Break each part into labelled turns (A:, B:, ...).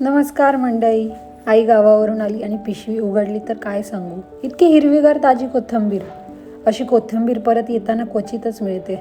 A: नमस्कार मंडळी. आई गावावरून आली आणि पिशवी उघडली तर काय सांगू, इतकी हिरवीगार ताजी कोथिंबीर. अशी कोथिंबीर परत येताना क्वचितच मिळते.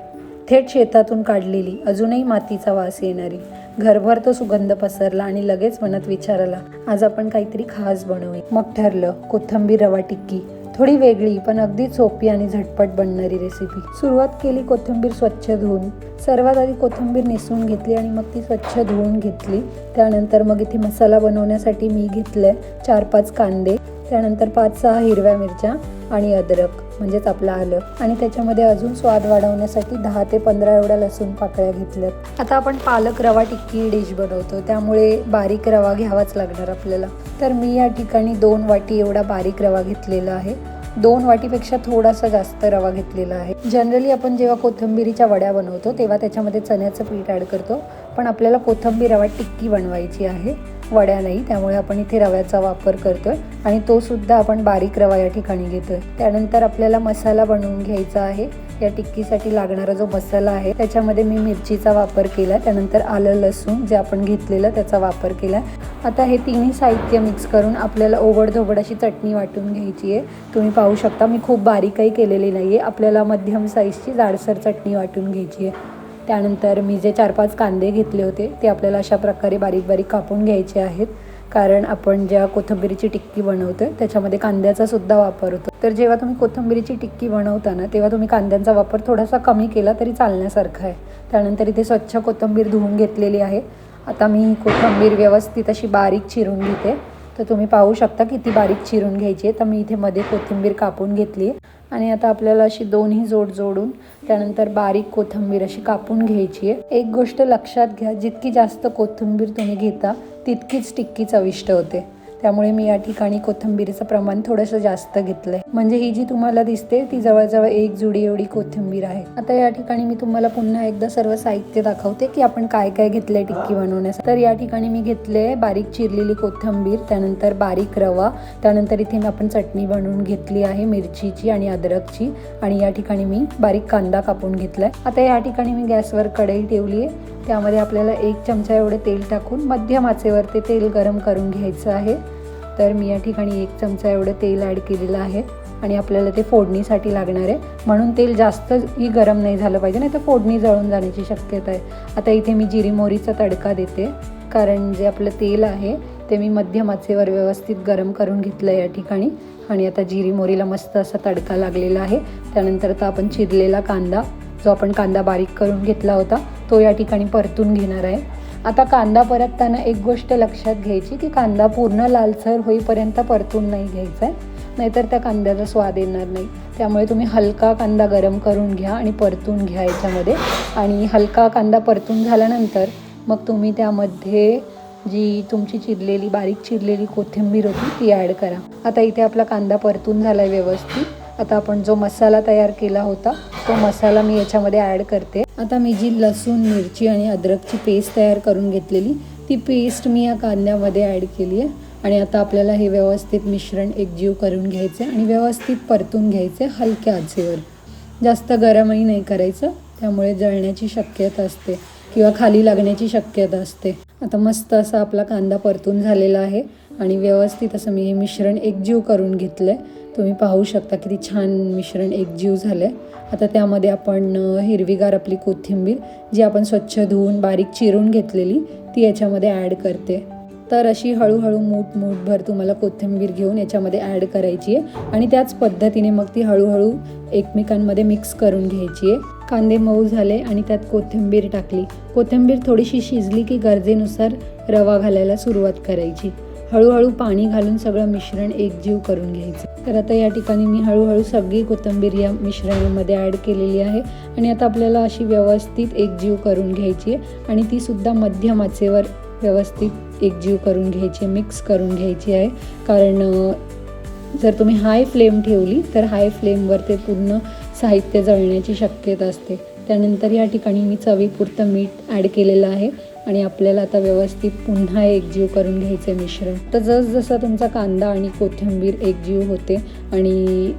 A: थेट शेतातून काढलेली, अजूनही मातीचा वास येणारी. घरभर तो सुगंध पसरला आणि लगेच मनात विचार आला, आज आपण काहीतरी खास बनवूया. मग ठरलं, कोथिंबीर रवा टिक्की. थोडी वेगळी पण अगदी सोपी आणि झटपट बनणारी रेसिपी. सुरुवात केली कोथिंबीर स्वच्छ धुवून. सर्वात आधी कोथिंबीर निसून घेतली आणि मग ती स्वच्छ धुवून घेतली. त्यानंतर मग इथे मसाला बनवण्यासाठी मी घेतले 4-5 कांदे, त्यानंतर 5-6 हिरव्या मिरच्या आणि अद्रक म्हणजेच आपलं आलं, आणि त्याच्यामध्ये अजून स्वाद वाढवण्यासाठी 10 ते 15 एवढ्या लसूण पाकळ्या घेतल्यात. आता आपण पालक रवा टिक्की डिश बनवतो, त्यामुळे बारीक रवा घ्यावाच लागणार आपल्याला. तर मी या ठिकाणी 2 वाटी एवढा बारीक रवा घेतलेला आहे. 2 वाटीपेक्षा थोडासा जास्त रवा घेतलेला आहे. जनरली आपण जेव्हा कोथिंबीरीच्या वड्या बनवतो तेव्हा त्याच्यामध्ये चण्याचं पीठ ॲड करतो, पण आपल्याला कोथिंबीर रवा टिक्की बनवायची आहे, वड्या नाही. त्यामुळे आपण इथे रव्याचा वापर करतोय आणि तो सुद्धा आपण बारीक रवा या ठिकाणी घेतोय. त्यानंतर आपल्याला मसाला बनवून घ्यायचा आहे. या टिक्कीसाठी लागणारा जो मसाला आहे त्याच्यामध्ये मी मिरचीचा वापर केला, त्यानंतर आलं लसूण जे आपण घेतलेलं त्याचा वापर केला. आता हे तिन्ही साहित्य मिक्स करून आपल्याला ओबडधोबड अशी चटणी वाटून घ्यायची आहे. तुम्ही पाहू शकता मी खूप बारीकही केलेली नाही आहे. आपल्याला मध्यम साईजची जाडसर चटणी वाटून घ्यायची आहे. त्यानंतर मी जे 4-5 कांदे घेतले होते ते आपल्याला अशा प्रकारे बारीक बारीक कापून घ्यायचे आहेत, कारण आपण ज्या कोथिंबीरीची टिक्की बनवतो त्याच्यामध्ये कांद्याचा सुद्धा वापर होतो. तर जेव्हा तुम्ही कोथिंबीरीची टिक्की बनवताना तेव्हा तुम्ही कांद्यांचा वापर थोडासा कमी केला तरी चालण्यासारखा आहे. त्यानंतर इथे स्वच्छ कोथिंबीर धुवून घेतलेली आहे. आता मी कोथिंबीर व्यवस्थित अशी बारीक चिरून घेते. तर तुम्ही पाहू शकता किती बारीक चिरून घ्यायची आहे. तर मी इथे मध्ये कोथिंबीर कापून घेतली आहे आणि आता आपल्याला अशी दोन्ही जोडून त्यानंतर बारीक कोथिंबीर अशी कापून घ्यायची आहे. एक गोष्ट लक्षात घ्या, जितकी जास्त कोथिंबीर तुम्ही घेता तितकीच टिक्की चविष्ट होते. त्यामुळे मी या ठिकाणी कोथिंबीरीचं प्रमाण थोडंसं जास्त घेतलंय. म्हणजे ही जी तुम्हाला दिसते ती जवळजवळ 1 जुडी एवढी कोथिंबीर आहे. आता या ठिकाणी मी तुम्हाला पुन्हा एकदा सर्व साहित्य दाखवते की आपण काय काय घेतलंय टिक्की बनवण्यासाठी. तर या ठिकाणी मी घेतले बारीक चिरलेली कोथिंबीर, त्यानंतर बारीक रवा, त्यानंतर इथे आपण चटणी बनवून घेतली आहे मिरचीची आणि अद्रकची, आणि या ठिकाणी मी बारीक कांदा कापून घेतलाय. आता या ठिकाणी मी गॅसवर कढई ठेवली आहे. त्यामध्ये आपल्याला 1 चमचा एवढे तेल टाकून मध्यम आचेवर ते तेल गरम करून घ्यायचं आहे. तर मी या ठिकाणी 1 चमचा एवढं तेल ॲड केलेलं आहे आणि आपल्याला ते फोडणीसाठी लागणार आहे, म्हणून तेल जास्तही गरम नाही झालं पाहिजे, नाही तर फोडणी जळून जाण्याची शक्यता आहे. आता इथे मी जिरी मोहरीचा तडका देते, कारण जे आपलं तेल आहे ते मी मध्यम आचेवर व्यवस्थित गरम करून घेतलं या ठिकाणी. आणि आता जिरी मोहरीला मस्त असा तडका लागलेला आहे. त्यानंतर आता आपण चिरलेला कांदा, जो आपण कांदा बारीक करून घेतला होता, तो या ठिकाणी परतून घेणार आहे. आता कांदा परतताना एक गोष्ट लक्षात घ्यायची की कांदा पूर्ण लालसर होईपर्यंत परतून नाही घ्यायचा आहे, नाहीतर त्या कांद्याचा स्वाद येणार नाही. त्यामुळे तुम्ही हलका कांदा गरम करून घ्या आणि परतून घ्या याच्यामध्ये. आणि हलका कांदा परतून झाल्यानंतर मग तुम्ही त्यामध्ये जी तुमची बारीक चिरलेली कोथिंबीर होती ती ॲड करा. आता इथे आपला कांदा परतून झाला आहे व्यवस्थित. आता आपण जो मसाला तयार केला होता तो मसाला मी याच्यामध्ये ॲड करते. आता मी जी लसूण, मिरची आणि अद्रकची पेस्ट तयार करून घेतलेली ती पेस्ट मी या कांद्यामध्ये ॲड केली आहे. आणि आता आपल्याला हे व्यवस्थित मिश्रण एकजीव करून घ्यायचे आणि व्यवस्थित परतून घ्यायचे हलक्या आचेवर. जास्त गरमही नाही करायचं, त्यामुळे जळण्याची शक्यता असते किंवा खाली लागण्याची शक्यता असते. आता मस्त असा आपला कांदा परतून झालेला आहे आणि व्यवस्थित असं मी हे मिश्रण एकजीव करून घेतलं आहे. तुम्ही पाहू शकता किती छान मिश्रण एकजीव झालं आहे. आता त्यामध्ये आपण हिरवीगार आपली कोथिंबीर जी आपण स्वच्छ धुवून बारीक चिरून घेतलेली ती याच्यामध्ये ॲड करते. तर अशी हळूहळू मूठभर तुम्हाला कोथिंबीर घेऊन याच्यामध्ये ॲड करायची आहे आणि त्याच पद्धतीने मग ती हळूहळू एकमेकांमध्ये मिक्स करून घ्यायची आहे. कांदे मऊ झाले आणि त्यात कोथिंबीर टाकली. कोथिंबीर थोडीशी शिजली की गरजेनुसार रवा घालायला सुरुवात करायची. हळूहळू पाणी घालून सगळं मिश्रण एकजीव करून घ्यायचं. तर आता या ठिकाणी मी हळूहळू सगळी कोथिंबीर या मिश्रणामध्ये ॲड केलेली आहे आणि आता आपल्याला अशी व्यवस्थित एकजीव करून घ्यायची आहे आणि ती सुद्धा मध्यम आचेवर व्यवस्थित एकजीव करून घ्यायची, मिक्स करून घ्यायची आहे. कारण जर तुम्ही हाय फ्लेम ठेवली तर हाय फ्लेमवर ते पूर्ण साहित्य जळण्याची शक्यता असते. त्यानंतर या ठिकाणी मी चवीपुरतं मीठ ॲड केलेलं आहे आणि आपल्याला आता व्यवस्थित पुन्हा एकजीव करून घ्यायचं मिश्रण. तर जसजसा तुमचा कांदा आणि कोथिंबीर एकजीव होते आणि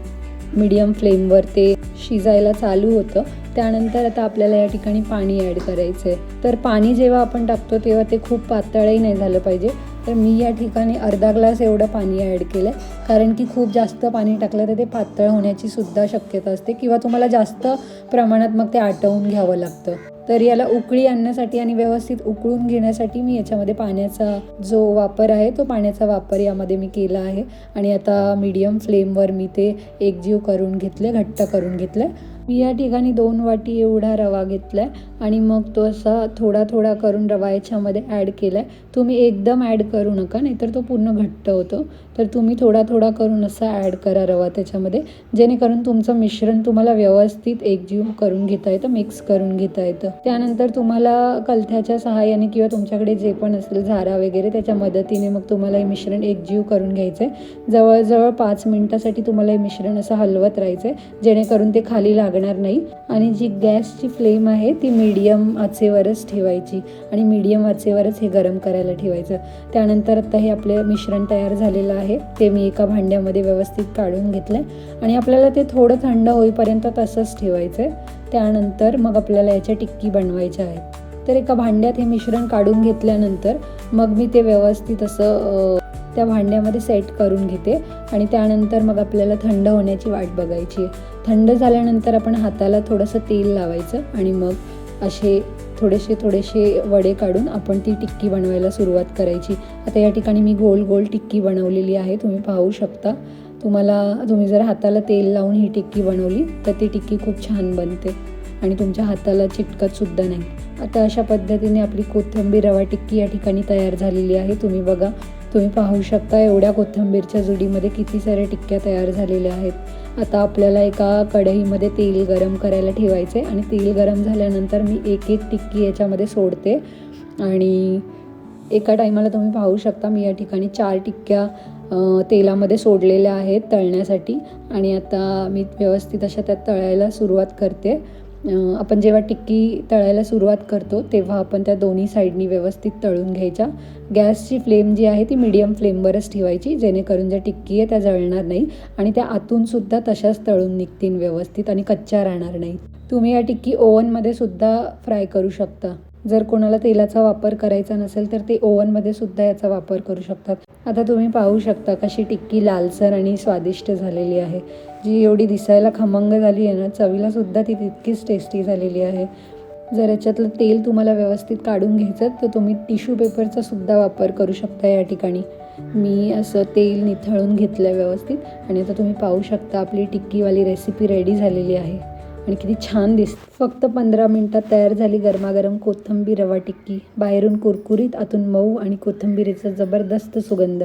A: मीडियम फ्लेमवर ते शिजायला चालू होतं, त्यानंतर आता आपल्याला या ठिकाणी पाणी ॲड करायचं आहे. तर पाणी जेव्हा आपण टाकतो तेव्हा ते खूप पातळही नाही झालं पाहिजे, तर मी या ठिकाणी अर्धा ग्लास एवढं पाणी ॲड केलं आहे, कारण की खूप जास्त पाणी टाकलं तर ते पातळ होण्याची सुद्धा शक्यता असते किंवा तुम्हाला जास्त प्रमाणात मग ते आटवून घ्यावं लागतं. तर याला उकळी आणण्यासाठी आणि व्यवस्थित उकळून घेण्यासाठी मी याच्यामध्ये पाण्याचा जो वापर आहे तो पाण्याचा वापर यामध्ये मी केला आहे. आणि आता मीडियम फ्लेमवर मी ते एकजीव करून घेतले, घट्ट करून घेतलं. मी या ठिकाणी 2 वाटी एवढा रवा घेतला आहे आणि मग तो असा थोडा थोडा करून रवा याच्यामध्ये ॲड केला आहे. तुम्ही एकदम ॲड करू नका, नाहीतर तो पूर्ण घट्ट होतो. तर तुम्ही थोडा थोडा करून असा ॲड करा रवा त्याच्यामध्ये, जेणेकरून तुमचं मिश्रण तुम्हाला व्यवस्थित एकजीव करून घेता येतं, मिक्स करून घेता येतं. त्यानंतर तुम्हाला कलथ्याच्या सहाय्याने किंवा तुमच्याकडे जे पण असेल झारा वगैरे त्याच्या मदतीने मग तुम्हाला हे मिश्रण एकजीव करून घ्यायचं आहे. जवळजवळ 5 मिनिटासाठी तुम्हाला हे मिश्रण असं हलवत राहायचं आहे, जेणेकरून ते खाली लागणार नाही. आणि जी गॅसची फ्लेम आहे ती मीडियम आचेवरच ठेवायची आणि मीडियम आचेवरच हे गरम करायला ठेवायचं. त्यानंतर आता हे आपले मिश्रण तयार झालेलं आहे, ते मी एका भांड्यामध्ये व्यवस्थित काढून घेतलं आहे आणि आपल्याला ते थोडं थंड होईपर्यंत तसंच ठेवायचं आहे. त्यानंतर मग आपल्याला याच्या टिक्की बनवायच्या आहेत. तर एका भांड्यात हे मिश्रण काढून घेतल्यानंतर मग मी ते व्यवस्थित असं त्या भांड्यामध्ये सेट करून घेते आणि त्यानंतर मग आपल्याला थंड होण्याची वाट बघायची आहे. थंड झाल्यानंतर आपण हाताला थोडंसं तेल लावायचं आणि मग असे थोडेसे वडे काढून आपण ती टिक्की बनवायला सुरुवात करायची. आता या ठिकाणी मी गोल गोल टिक्की बनवलेली आहे, तुम्ही पाहू शकता. तुम्ही जर हाताला तेल लावून ही टिक्की बनवली तर ती टिक्की खूप छान बनते आणि तुमच्या हाताला चिटकत सुद्धा नाही. आता अशा पद्धतीने आपली कोथिंबीर रवा टिक्की या ठिकाणी तयार झालेली आहे. तुम्ही पाहू शकता एवढ्या कोथिंबीरच्या जुडीमध्ये किती साऱ्या टिक्क्या तयार झालेल्या आहेत. आता आपल्याला एका कढईमध्ये तेल गरम करायला ठेवायचे आणि तेल गरम झाल्यानंतर मी एक एक टिक्की याच्यामध्ये सोडते आणि एका टायमाला तुम्ही पाहू शकता मी या ठिकाणी 4 टिक्क्या तेलामध्ये सोडलेल्या आहेत तळण्यासाठी. आणि आता मी व्यवस्थित अशा त्यात तळायला सुरुवात करते. आपण जेव्हा टिक्की तळायला सुरुवात करतो तेव्हा आपण त्या दोन्ही साईडनी व्यवस्थित तळून घ्यायच्या. गॅसची फ्लेम जी आहे ती मीडियम फ्लेमवरच ठेवायची, जेणेकरून ज्या टिक्की आहे त्या जळणार नाही आणि त्या आतूनसुद्धा तशाच तळून निघतील व्यवस्थित आणि कच्च्या राहणार नाही. तुम्ही या टिक्की ओव्हनमध्ये सुद्धा फ्राय करू शकता. जर कोणाला तेलाचा वापर करायचा नसेल तर ते ओव्हनमध्ये सुद्धा याचा वापर करू शकतात. आता तुम्ही पाहू शकता कशी टिक्की लालसर आणि स्वादिष्ट झालेली आहे. जी एवढी दिसायला खमंग झाली आहे ना, चवीला सुद्धा ती तितकीच टेस्टी झालेली आहे. जर याच्यातलं तेल तुम्हाला व्यवस्थित काढून घ्यायचं तर तुम्ही टिश्यू पेपरचा सुद्धा वापर करू शकता. या ठिकाणी मी असं तेल निथळून घेतलं व्यवस्थित आणि आता तुम्ही पाहू शकता आपली टिक्कीवाली रेसिपी रेडी झालेली आहे आणि किती छान दिसते. फक्त 15 मिनिटात तयार झाली गरमागरम कोथिंबीर रवा टिक्की. बाहेरून कुरकुरीत, आतून मऊ आणि कोथिंबीरीचा जबरदस्त सुगंध.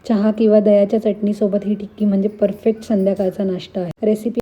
A: चहा किंवा दह्याच्या चटणीसोबत ही टिक्की म्हणजे परफेक्ट संध्याकाळचा नाश्ता आहे. रेसिपी